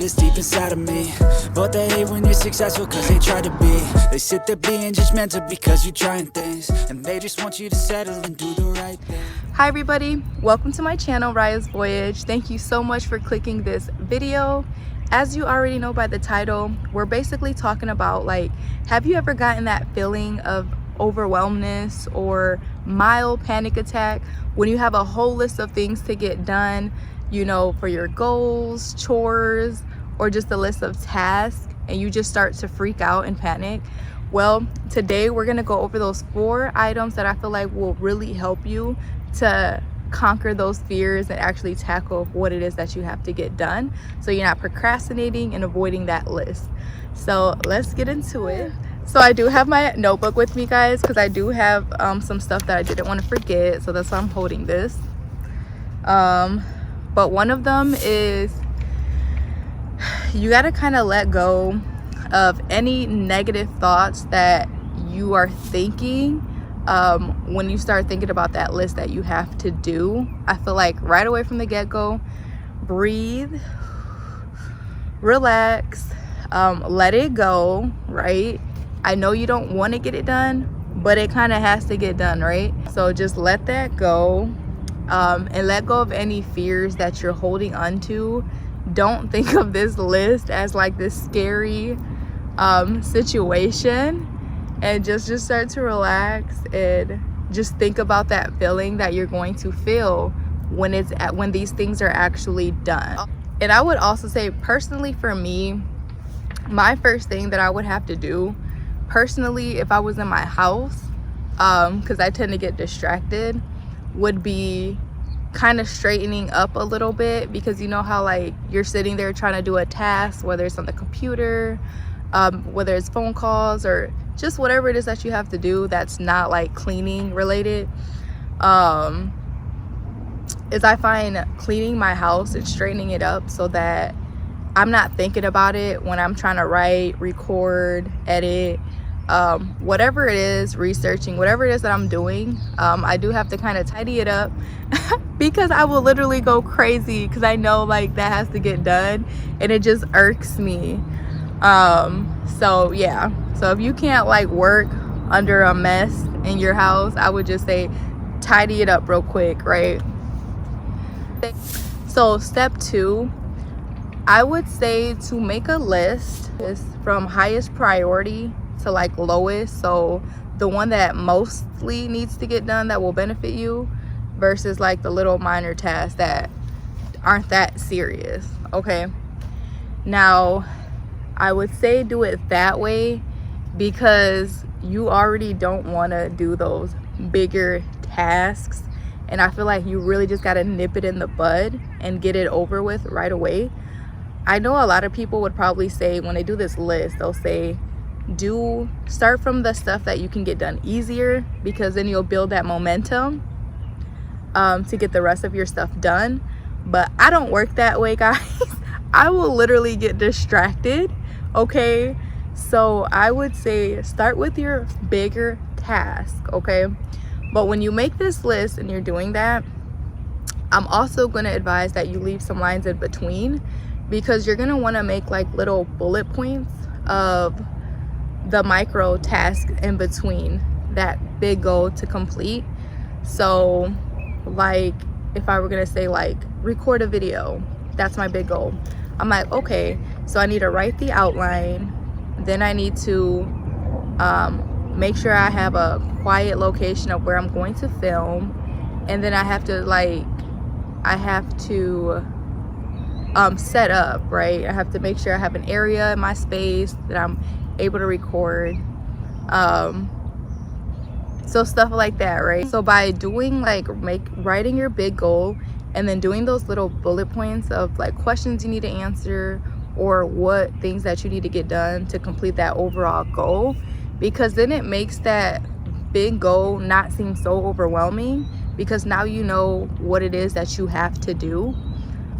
it's deep inside of me. But they hate when you're successful cause they try to be. They sit there being judgmental because you're trying things, and they just want you to settle and do the right thing. Hi everybody, welcome to my channel, Raya's Voyage. Thank you so much for clicking this video. As you already know by the title, we're basically talking about, like, have you ever gotten that feeling of overwhelmness or mild panic attack when you have a whole list of things to get done, you know, for your goals, chores, or just a list of tasks, and you just start to freak out and panic? Well, today we're gonna go over those 4 items that I feel like will really help you to conquer those fears and actually tackle what it is that you have to get done, so you're not procrastinating and avoiding that list. So let's get into it. So I do have my notebook with me, guys, because I do have some stuff that I didn't want to forget, so that's why I'm holding this. But one of them is you got to kind of let go of any negative thoughts that you are thinking when you start thinking about that list that you have to do. I feel like right away from the get-go, breathe, relax, let it go, right? I know you don't want to get it done, but it kind of has to get done, right? So just let that go, and let go of any fears that you're holding on to. Don't think of this list as like this scary situation, and just start to relax and just think about that feeling that you're going to feel when these things are actually done. And I would also say, personally, for me, my first thing that I would have to do personally, if I was in my house, because I tend to get distracted, would be kind of straightening up a little bit, because you know how, like, you're sitting there trying to do a task, whether it's on the computer, whether it's phone calls, or just whatever it is that you have to do that's not like cleaning related, is I find cleaning my house and straightening it up so that I'm not thinking about it when I'm trying to write, record, edit, whatever it is, researching, whatever it is that I'm doing. I do have to kind of tidy it up because I will literally go crazy because I know, like, that has to get done and it just irks me. So yeah, so if you can't like work under a mess in your house, I would just say tidy it up real quick, right? So step 2, I would say to make a list is from highest priority to like lowest, so the one that mostly needs to get done that will benefit you versus like the little minor tasks that aren't that serious. Okay, now I would say do it that way because you already don't want to do those bigger tasks, and I feel like you really just got to nip it in the bud and get it over with right away. I know a lot of people would probably say, when they do this list, they'll say start from the stuff that you can get done easier, because then you'll build that momentum to get the rest of your stuff done. But I don't work that way, guys. I will literally get distracted. Okay, so I would say start with your bigger task, okay? But when you make this list and you're doing that, I'm also going to advise that you leave some lines in between, because you're going to want to make like little bullet points of the micro task in between that big goal to complete. So like if I were going to say like record a video, that's my big goal. I'm like, okay, so I need to write the outline, then I need to make sure I have a quiet location of where I'm going to film, and then I have to set up, right? I have to make sure I have an area in my space that I'm able to record, so stuff like that, right? So by doing like writing your big goal and then doing those little bullet points of like questions you need to answer or what things that you need to get done to complete that overall goal, because then it makes that big goal not seem so overwhelming, because now you know what it is that you have to do,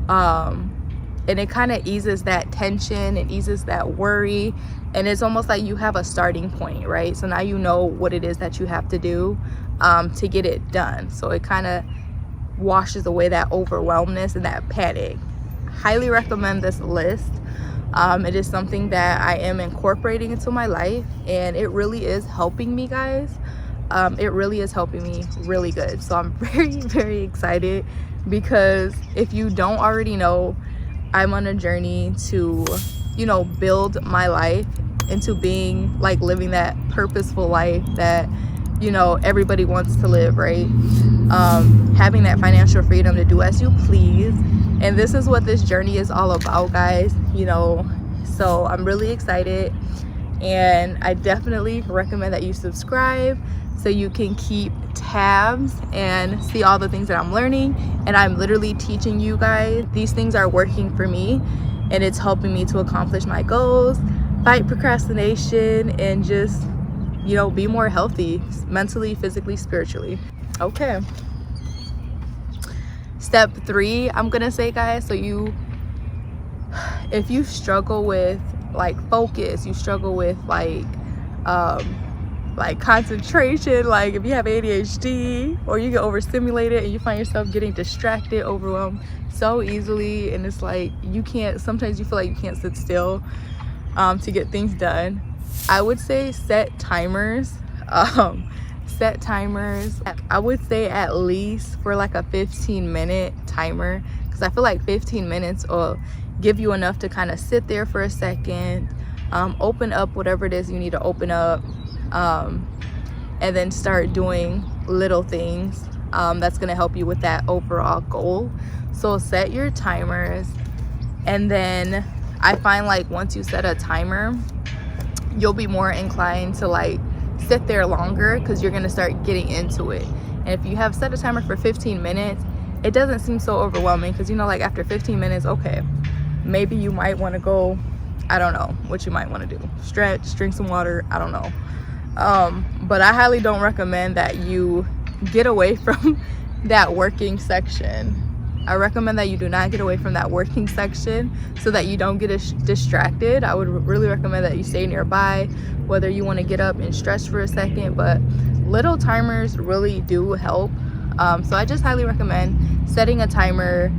and it kind of eases that tension, it eases that worry, and it's almost like you have a starting point, right? So now you know what it is that you have to do to get it done, so it kind of washes away that overwhelmness and that panic. highly recommend this list. It is something that I am incorporating into my life, and it really is helping me, guys. It really is helping me really good. So I'm very, very excited, because if you don't already know, I'm on a journey to, you know, build my life into being like living that purposeful life that, you know, everybody wants to live, right? Having that financial freedom to do as you please. And this is what this journey is all about, guys, you know. So I'm really excited, and I definitely recommend that you subscribe so you can keep tabs and see all the things that I'm learning. And I'm literally teaching you guys. These things are working for me, and it's helping me to accomplish my goals, fight procrastination, and just, you know, be more healthy mentally, physically, spiritually. Okay, step 3, I'm gonna say, guys. So if you struggle with like focus, you struggle with like concentration, like if you have ADHD or you get overstimulated and you find yourself getting distracted, overwhelmed so easily, and it's like you can't, sometimes you feel like you can't sit still to get things done, I would say set timers. Set timers. I would say at least for like a 15-minute timer, because I feel like 15 minutes will give you enough to kind of sit there for a second, open up whatever it is you need to open up, and then start doing little things that's going to help you with that overall goal. So set your timers, and then I find like once you set a timer, you'll be more inclined to like sit there longer, because you're going to start getting into it. And if you have set a timer for 15 minutes, it doesn't seem so overwhelming, because you know, like after 15 minutes, okay, maybe you might want to go, I don't know what you might want to do, stretch, drink some water, I don't know. But I highly don't recommend that you get away from that working section. I recommend that you do not get away from that working section so that you don't get distracted. I would really recommend that you stay nearby, whether you want to get up and stretch for a second, but little timers really do help. So I just highly recommend setting a timer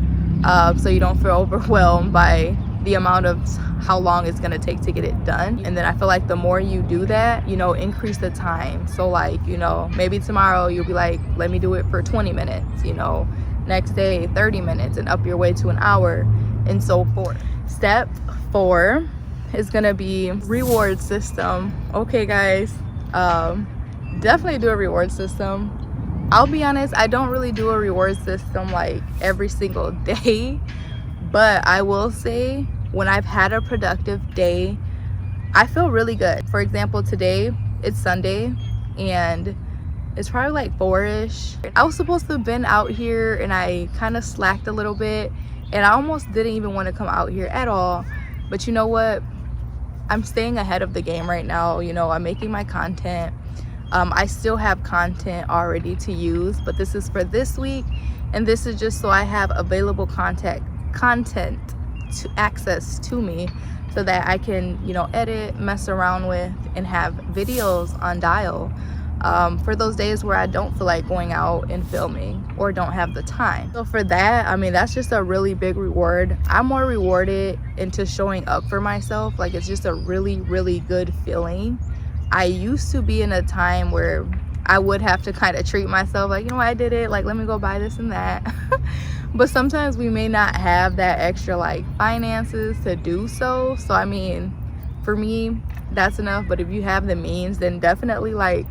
so you don't feel overwhelmed by the amount of how long it's going to take to get it done. And then I feel like the more you do that, you know, increase the time. So like, you know, maybe tomorrow you'll be like, let me do it for 20 minutes, you know, next day 30 minutes, and up your way to an hour, and so forth. Step 4 is going to be reward system. Okay, guys, definitely do a reward system. I'll be honest, I don't really do a reward system like every single day, but I will say when I've had a productive day, I feel really good. For example, today it's Sunday and it's probably like 4-ish. I was supposed to have been out here and I kind of slacked a little bit, and I almost didn't even want to come out here at all. But you know what? I'm staying ahead of the game right now. You know, I'm making my content. I still have content already to use, but this is for this week, and this is just so I have available content to access to me, so that I can, you know, edit, mess around with, and have videos on dial for those days where I don't feel like going out and filming or don't have the time. So for that, I mean, that's just a really big reward. I'm more rewarded into showing up for myself. Like, it's just a really, really good feeling. I used to be in a time where I would have to kind of treat myself like, you know, I did it, like, let me go buy this and that. But sometimes we may not have that extra like finances to do so. So I mean, for me, that's enough. But if you have the means, then definitely like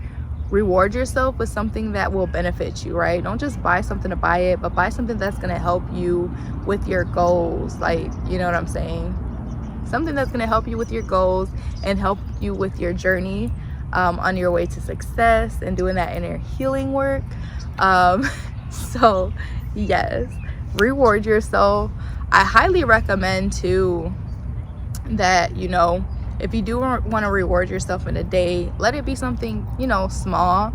reward yourself with something that will benefit you, right? Don't just buy something to buy it, but buy something that's going to help you with your goals. Like, you know what I'm saying? Something that's going to help you with your goals and help you with your journey on your way to success and doing that inner healing work. So yes, reward yourself. I highly recommend too that, you know, if you do want to reward yourself in a day, let it be something, you know, small.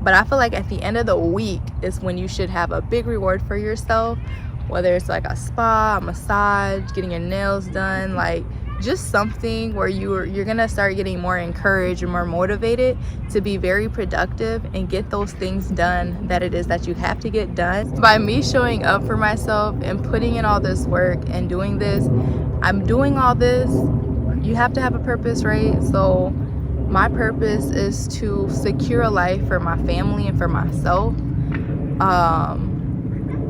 But I feel like at the end of the week is when you should have a big reward for yourself, whether it's like a spa, a massage, getting your nails done, like just something where you're gonna start getting more encouraged and more motivated to be very productive and get those things done that it is that you have to get done. By me showing up for myself and putting in all this work and doing this, I'm doing all this. You have to have a purpose, right? So my purpose is to secure a life for my family and for myself,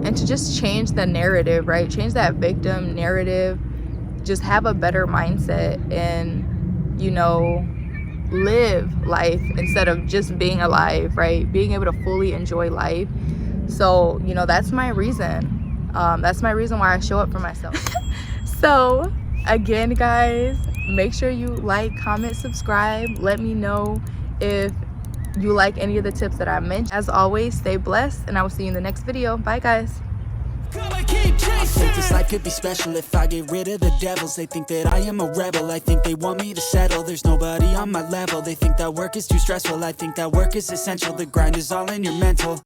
and to just change the narrative, right? Change that victim narrative, just have a better mindset and, you know, live life instead of just being alive, right? Being able to fully enjoy life. So, you know, that's my reason. That's my reason why I show up for myself. So again, guys, make sure you like, comment, subscribe. Let me know if you like any of the tips that I mentioned. As always, stay blessed, and I will see you in the next video. Bye, guys. I think this life could be special if I get rid of the devils. They think that I am a rebel, I think they want me to settle. There's nobody on my level, they think that work is too stressful. I think that work is essential, the grind is all in your mental.